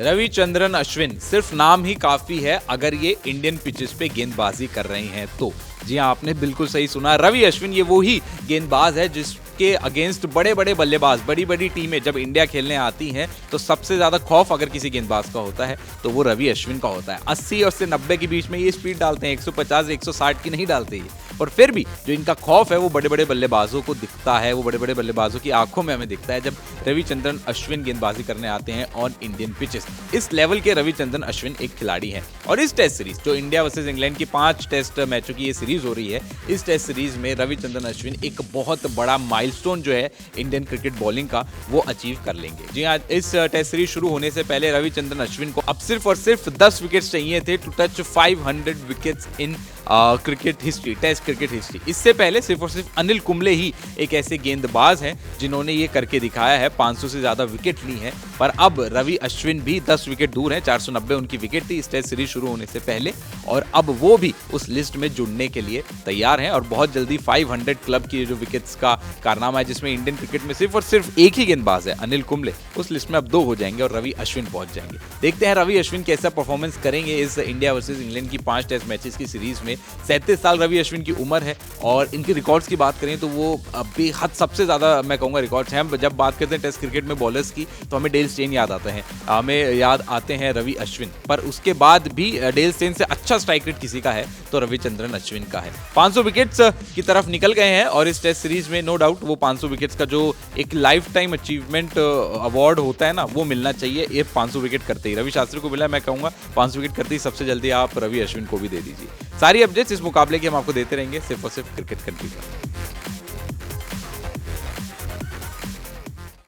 रविचंद्रन अश्विन सिर्फ नाम ही काफी है अगर ये इंडियन पिचेस पे गेंदबाजी कर रहे हैं तो। जी हाँ, आपने बिल्कुल सही सुना। रवि अश्विन ये वो ही गेंदबाज है जिसके अगेंस्ट बड़े बड़े बल्लेबाज, बड़ी बड़ी टीमें जब इंडिया खेलने आती हैं तो सबसे ज्यादा खौफ अगर किसी गेंदबाज का होता है तो वो रवि अश्विन का होता है। 80 और से 90 के बीच में ये स्पीड डालते हैं, 150 160 की नहीं डालते ये। और फिर भी जो इनका खौफ है वो बड़े बड़े बल्लेबाजों को दिखता है, वो बड़े बड़े बल्लेबाजों की आंखों में हमें दिखता है जब रविचंद्रन अश्विन गेंदबाजी करने आते हैं ऑन इंडियन पिचेस। इस लेवल के रविचंद्रन अश्विन एक खिलाड़ी हैं। और इस टेस्ट सीरीज जो इंडिया वर्सेस इंग्लैंड की 5 टेस्ट मैचों की ये सीरीज हो रही है, इस टेस्ट सीरीज में रविचंद्रन अश्विन एक बहुत बड़ा माइलस्टोन जो है इंडियन क्रिकेट बॉलिंग का वो अचीव कर लेंगे। जी हाँ, इस टेस्ट सीरीज शुरू होने से पहले रविचंद्रन अश्विन को अब सिर्फ और सिर्फ 10 विकेट्स चाहिए थे to touch 500 wickets in cricket history, test cricket history. इससे पहले सिर्फ और सिर्फ अनिल कुंबले ही एक ऐसे गेंदबाज हैं जिन्होंने ये करके दिखाया है, 500 से ज्यादा विकेट ली हैं। पर अब रवि अश्विन भी 10 विकेट दूर हैं, 490 उनकी विकेट थी इस टेस्ट सीरीज शुरू होने से पहले, और अब वो भी उस लिस्ट में जुड़ने के लिए तैयार हैं। और बहुत जल्दी 500 क्लब की जो विकेट्स का कारनामा है जिसमें इंडियन क्रिकेट में सिर्फ और सिर्फ एक ही गेंदबाज है अनिल कुंबले, उस लिस्ट में अब 2 हो जाएंगे और रवि अश्विन पहुंच जाएंगे। देखते हैं रवि अश्विन कैसा परफॉर्मेंस करेंगे इस इंडिया वर्सेस इंग्लैंड की 5 टेस्ट मैचेस की सीरीज में। 37 साल रवि अश्विन की उम्र है और इनके रिकॉर्ड्स की बात करें तो वो बेहद सबसे ज्यादा मैं कहूंगा रिकॉर्ड्स हैं। जब बात करते हैं टेस्ट क्रिकेट में बॉलर्स की तो हमें डेल स्टेन याद आते हैं, हमें याद आते हैं रवि अश्विन, पर उसके बाद भी डेल स्टेन से अच्छा स्ट्राइक रेट किसी का है तो रविचंद्रन अश्विन का है। 500 विकेट्स की तरफ निकल गए हैं और इस टेस्ट सीरीज में नो डाउट वो 500 विकेट्स का जो एक लाइफ टाइम अचीवमेंट अवार्ड होता है ना, वो मिलना चाहिए। ये 500 विकेट करते ही रवि शास्त्री को मिला, मैं कहूंगा 500 विकेट करते ही सबसे जल्दी आप रवि अश्विन को भी दे दीजिए। सारी अपडेट्स इस मुकाबले की हम आपको देते रहेंगे सिर्फ और सिर्फ क्रिकेट कंट्री पर।